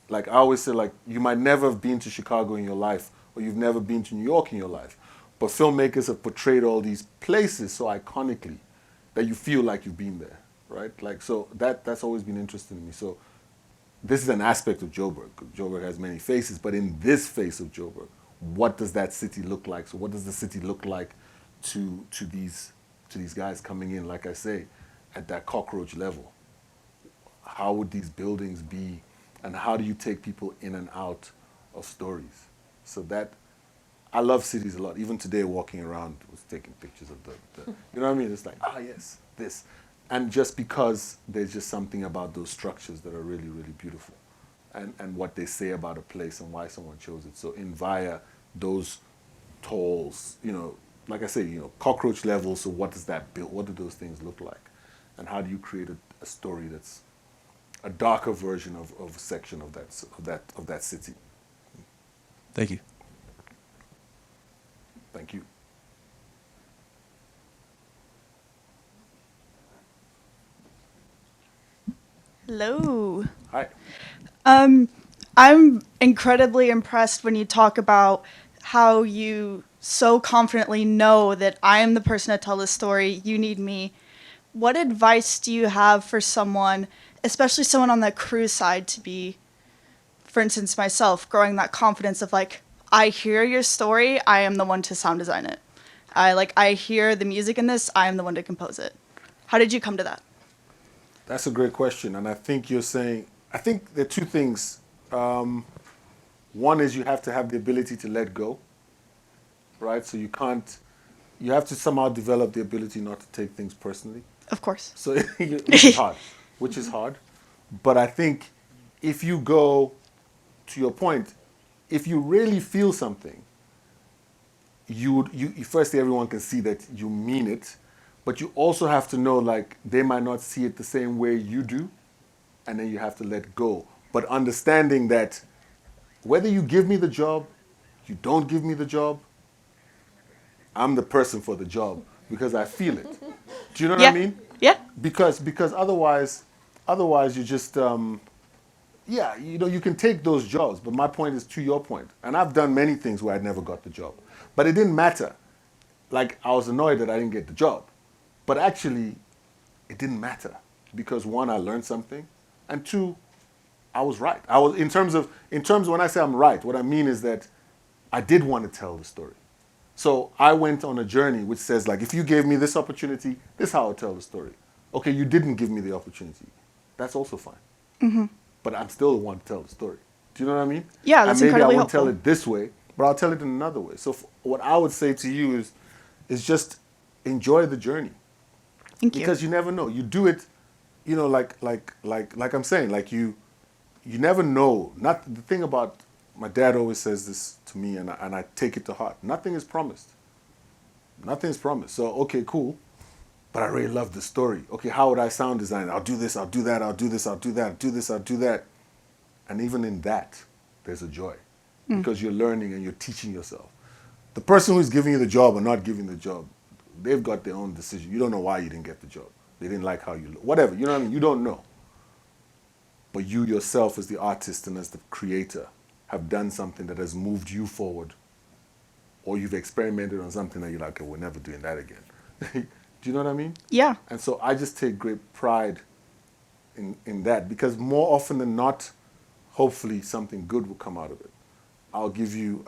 Like I always say, like you might never have been to Chicago in your life, or you've never been to New York in your life, but filmmakers have portrayed all these places so iconically that you feel like you've been there, right? Like so that's always been interesting to me. So this is an aspect of Joburg. Joburg has many faces, but in this face of Joburg, what does that city look like? So what does the city look like to these guys coming in, like I say, at that cockroach level? How would these buildings be, and how do you take people in and out of stories? So that, I love cities a lot. Even today, walking around, was taking pictures of the you know what I mean? It's like, ah, yes, this. And just because there's just something about those structures that are really, really beautiful, and what they say about a place and why someone chose it. So in Vaya, those tolls, you know, like I say, you know, cockroach level. So what does that build? What do those things look like? And how do you create a story that's a darker version of a section of that city?
Thank you.
Thank you.
Hello.
Hi.
I'm incredibly impressed when you talk about how you so confidently know that I am the person to tell this story. You need me. What advice do you have for someone, especially someone on the crew side, to be, for instance, myself, growing that confidence of like, I hear your story, I am the one to sound design it. I hear the music in this, I am the one to compose it. How did you come to that?
That's a great question, and I think I think there are two things. One is you have to have the ability to let go, right? So you have to somehow develop the ability not to take things personally.
Of course.
So, which is hard. But I think if you go, to your point, if you really feel something, you firstly, everyone can see that you mean it, but you also have to know, like, they might not see it the same way you do, and then you have to let go. But understanding that whether you give me the job, you don't give me the job, I'm the person for the job because I feel it. Do you know what I mean?
Yeah.
Because otherwise you just yeah, you know, you can take those jobs, but my point is to your point. And I've done many things where I never got the job. But it didn't matter. Like, I was annoyed that I didn't get the job. But actually, it didn't matter because one, I learned something, and two, I was right. I was in terms of when I say I'm right, what I mean is that I did want to tell the story. So I went on a journey which says, like, if you gave me this opportunity, this is how I'll tell the story. Okay, you didn't give me the opportunity. That's also fine. Mm-hmm. But I'm still the one to tell the story. Do you know what I mean?
Yeah, that's
and maybe
incredibly
I won't
helpful.
tell it this way, but I'll tell it in another way. So what I would say to you is just enjoy the journey.
Thank you.
Because you never know. You do it, you know, like I'm saying, like you never know. Not the thing about, my dad always says this to me, and I take it to heart. Nothing is promised. Nothing is promised. So okay, cool. But I really love the story. Okay, how would I sound design? I'll do this, I'll do that, I'll do this, I'll do that, I'll do this, I'll do that. And even in that, there's a joy. Because you're learning and you're teaching yourself. The person who's giving you the job or not giving the job, they've got their own decision. You don't know why you didn't get the job. They didn't like how you look. Whatever, you know what I mean? You don't know. But you yourself as the artist and as the creator have done something that has moved you forward. Or you've experimented on something that you're like, okay, we're never doing that again. Do you know what I mean?
Yeah.
And so I just take great pride in that, because more often than not, hopefully something good will come out of it. I'll give you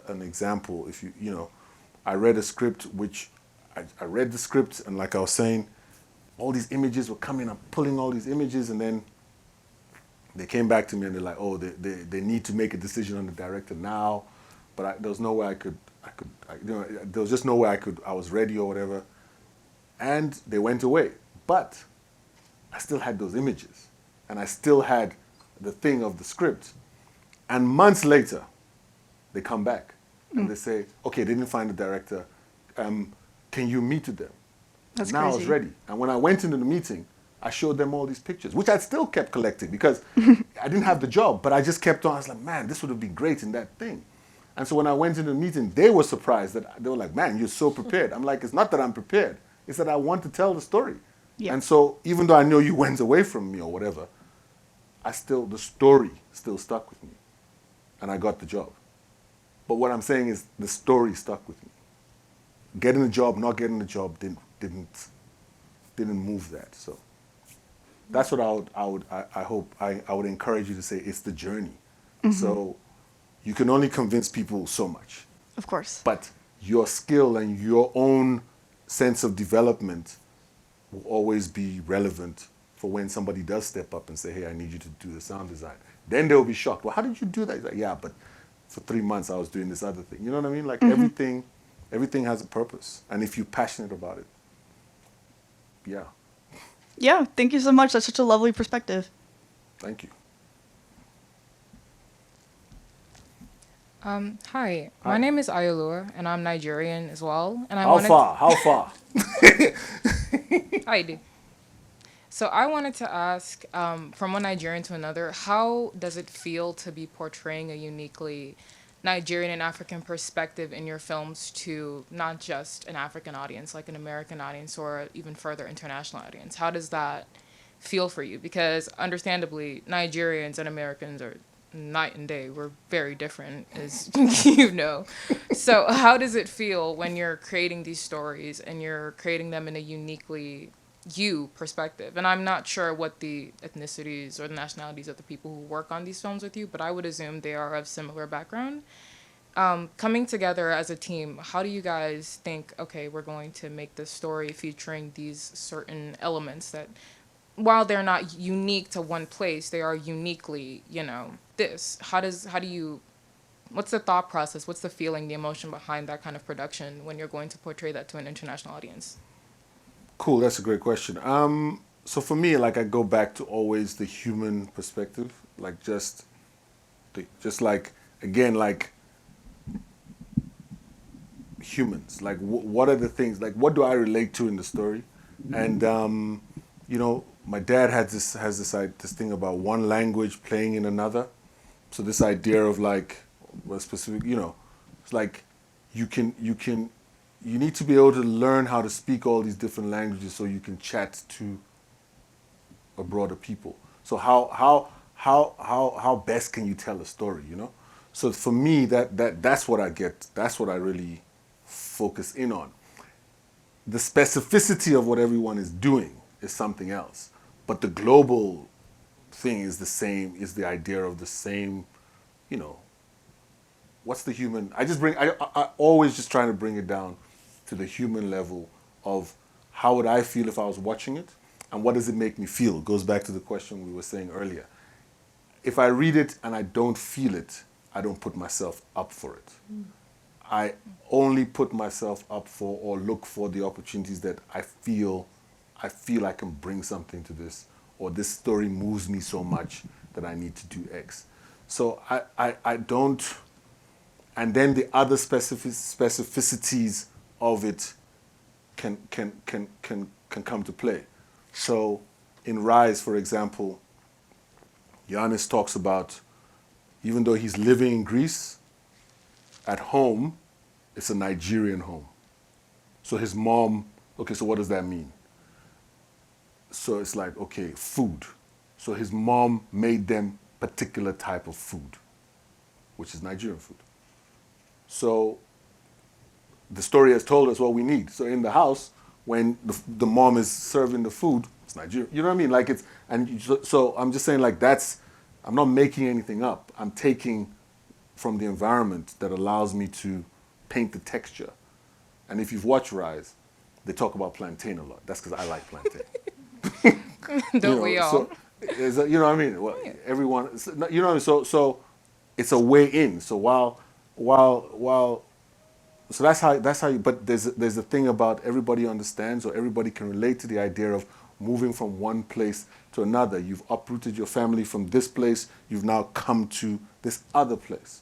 an example. If you know, I read a script which I read the script, and like I was saying, all these images were coming. I'm pulling all these images, and then they came back to me and they're like, oh, they need to make a decision on the director now, but there was no way there was just no way I was ready or whatever, and they went away. But I still had those images, and I still had the thing of the script, and months later, they come back and they say, okay, they didn't find the director. Can you meet with them?
That's
Now I was
crazy.
ready. And when I went into the meeting, I showed them all these pictures, which I still kept collecting because I didn't have the job, but I just kept on. I was like, man, this would have been great in that thing. And so when I went into the meeting, they were surprised that they were like, man, you're so prepared. I'm like, it's not that I'm prepared. It's that I want to tell the story.
Yeah.
And so even though I know you went away from me or whatever, the story still stuck with me. And I got the job. But what I'm saying is the story stuck with me. Getting the job, not getting the job didn't move that. So that's what I would encourage you to say. It's the journey. So you can only convince people so much,
Of course.
but your skill and your own sense of development will always be relevant for when somebody does step up and say, hey, I need you to do the sound design. Then they'll be shocked. Well, how did you do that? He's like, yeah, but for 3 months I was doing this other thing. You know what I mean? Like everything has a purpose. And if you're passionate about it, yeah,
Yeah, thank you so much. That's such a lovely perspective.
thank you.
Hi,
Hi.
my name is Ayolua, and I'm Nigerian as well. And I
How
wanted
far? How far?
I do. So I wanted to ask, from one Nigerian to another, how does it feel to be portraying a uniquely Nigerian and African perspective in your films to not just an African audience, like an American audience, or even further international audience? How does that feel for you? Because understandably, Nigerians and Americans are night and day. We're very different, as you know. So how does it feel when you're creating these stories and you're creating them in a uniquely you perspective? And I'm not sure what the ethnicities or the nationalities of the people who work on these films with you, but I would assume they are of similar background. Coming together as a team, how do you guys think, okay, we're going to make this story featuring these certain elements that, while they're not unique to one place, they are uniquely, this. What's the thought process? What's the feeling, the emotion behind that kind of production when you're going to portray that to an international audience?
Cool, that's a great question. So for me, like I go back to always the human perspective, like just like again, like humans. Like what are the things? Like what do I relate to in the story? And my dad has this thing about one language playing in another. So this idea of like a specific, it's like you need to be able to learn how to speak all these different languages so you can chat to a broader people. So how best can you tell a story, So for me that's what I get. That's what I really focus in on. The specificity of what everyone is doing is something else. But the global thing is the same, is the idea of the same, what's the human, I always just trying to bring it down to the human level of how would I feel if I was watching it and what does it make me feel? It goes back to the question we were saying earlier. If I read it and I don't feel it, I don't put myself up for it. I only put myself up for or look for the opportunities that I feel I can bring something to this, or this story moves me so much that I need to do X. So I don't, and then the other specificities of it can come to play. So in Rise, for example, Giannis talks about, even though he's living in Greece, at home, it's a Nigerian home. So his mom, okay, so what does that mean? So it's like, okay, food. So his mom made them particular type of food, which is Nigerian food. So the story has told us what we need. So in the house, when the mom is serving the food, it's Nigerian. You know what I mean? Like so I'm just saying like I'm not making anything up. I'm taking from the environment that allows me to paint the texture. And if you've watched Rise, they talk about plantain a lot. That's because I like plantain.
Don't we all?
So, you know what I mean? Well, everyone, you know what I mean? So it's a way in. So while so that's how you, but there's a thing about everybody understands or everybody can relate to the idea of moving from one place to another. You've uprooted your family from this place, you've now come to this other place.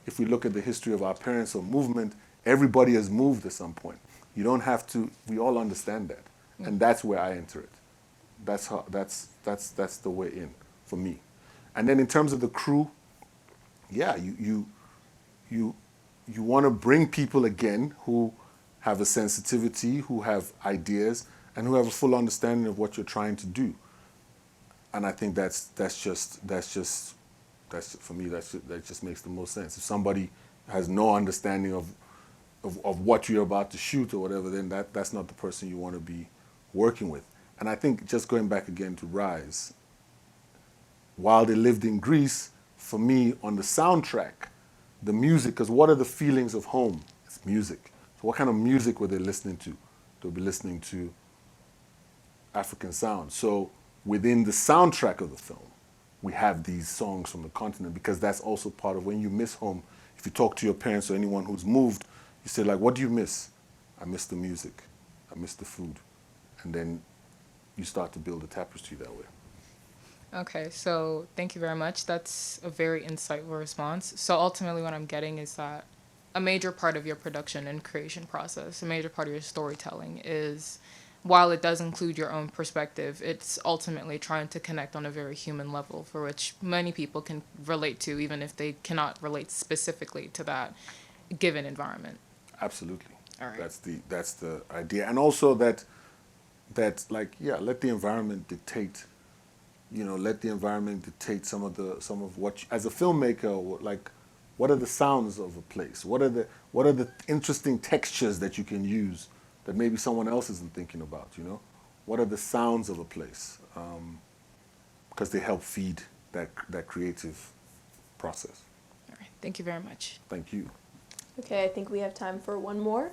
If we look at the history of our parents or movement, everybody has moved at some point. You don't have to, we all understand that. And that's where I enter it. That's the way in for me. And then in terms of the crew, yeah, you want to bring people again who have a sensitivity, who have ideas, and who have a full understanding of what you're trying to do. And I think that's just for me, that just makes the most sense. If somebody has no understanding of what you're about to shoot or whatever, then that's not the person you want to be working with. And I think just going back again to Rise, while they lived in Greece, for me, on the soundtrack, the music, because what are the feelings of home? It's music. So what kind of music were they listening to? They'll be listening to African sound. So within the soundtrack of the film, we have these songs from the continent, because that's also part of when you miss home. If you talk to your parents or anyone who's moved, you say, like, what do you miss? I miss the music. I miss the food. And then you start to build a tapestry that way.
Okay, so thank you very much. That's a very insightful response. So ultimately what I'm getting is that a major part of your production and creation process, a major part of your storytelling is, while it does include your own perspective, it's ultimately trying to connect on a very human level for which many people can relate to, even if they cannot relate specifically to that given environment.
Absolutely.
All right.
That's the idea. And also that like, yeah, let the environment dictate, let the environment dictate some of what as a filmmaker, like, what are the sounds of a place? What are the interesting textures that you can use that maybe someone else isn't thinking about, What are the sounds of a place? Because they help feed that creative process.
All right. Thank you very much.
Thank you.
Okay, I think we have time for one more.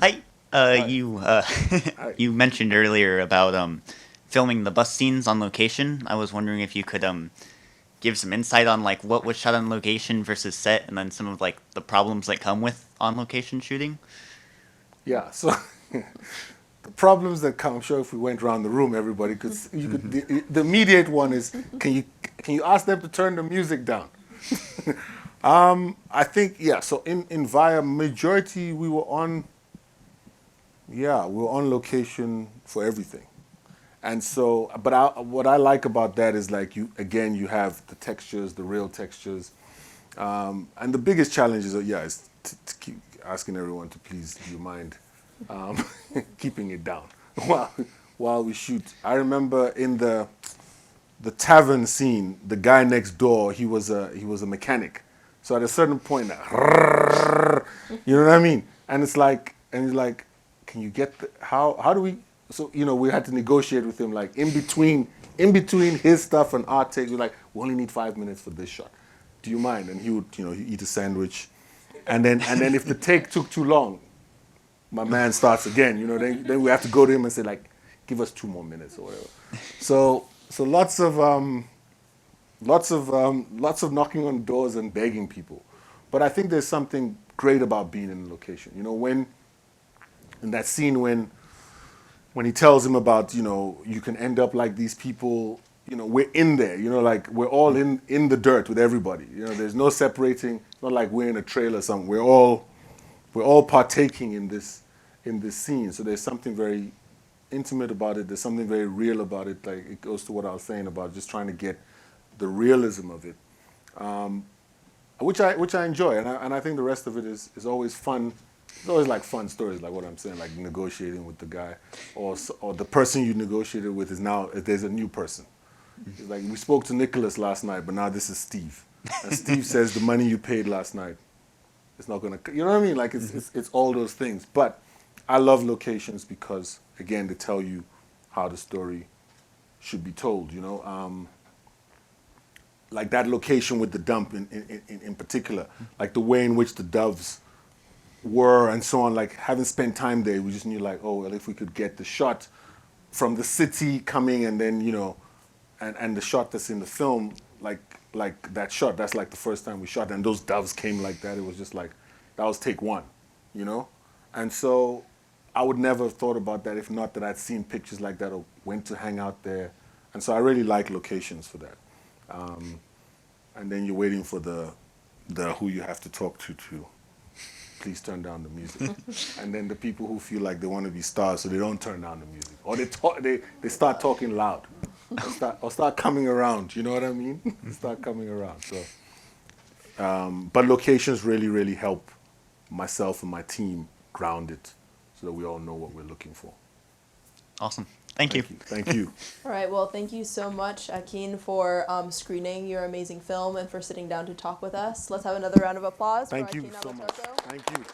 Hi.
Hi.
You mentioned earlier about filming the bus scenes on location. I was wondering if you could give some insight on like what was shot on location versus set, and then some of like the problems that come with on location shooting.
Yeah. So the problems that come, I'm sure if we went around the room, everybody could. The immediate one is, can you ask them to turn the music down? I think, yeah. So in Vaya, majority we were on location for everything. And so, but what I like about that is, like, you have the textures, the real textures. And the biggest challenge is to keep asking everyone to please, do you mind keeping it down while we shoot. I remember in the tavern scene, the guy next door, he was a mechanic. So at a certain point, you know what I mean? And he's like, can you get how do we? So we had to negotiate with him, like, in between his stuff and our takes. We're like, we only need 5 minutes for this shot. Do you mind? And he would he'd eat a sandwich, and then if the take took too long, my man starts again. Then we have to go to him and say, like, give us 2 more minutes or whatever. So lots of knocking on doors and begging people. But I think there's something great about being in a location. When in that scene when he tells him about, you can end up like these people, we're in there, like, we're all in the dirt with everybody. There's no separating. It's not like we're in a trailer or something. We're all partaking in this scene. So there's something very intimate about it. There's something very real about it. Like, it goes to what I was saying about just trying to get the realism of it, which I enjoy, and I think the rest of it is always fun. It's always like fun stories, like what I'm saying, like negotiating with the guy, or the person you negotiated with is now, there's a new person. It's like, we spoke to Nicholas last night, but now this is Steve, and Steve says the money you paid last night, it's not gonna, you know what I mean? Like, it's all those things. But I love locations because, again, they tell you how the story should be told. like that location with the dump in particular, like the way in which the doves were and so on, like having spent time there, we just knew like, oh, well, if we could get the shot from the city coming and then, you know, and the shot that's in the film, like that shot, that's like the first time we shot, and those doves came like that, it was just like, that was take one, you know? And so I would never have thought about that if not that I'd seen pictures like that or went to hang out there. And so I really like locations for that. And then you're waiting for the who you have to talk to please turn down the music. And then the people who feel like they want to be stars, so they don't turn down the music. Or they start talking loud. Or start coming around, you know what I mean? Start coming around. So, but locations really, really help myself and my team ground it so that we all know what we're looking for.
Awesome. Thank you.
Thank you.
All right, well, thank you so much, Akin, for screening your amazing film and for sitting down to talk with us. Let's have another round of applause
Thank
for
you
Akin
so much.
Omotoso.
Thank you.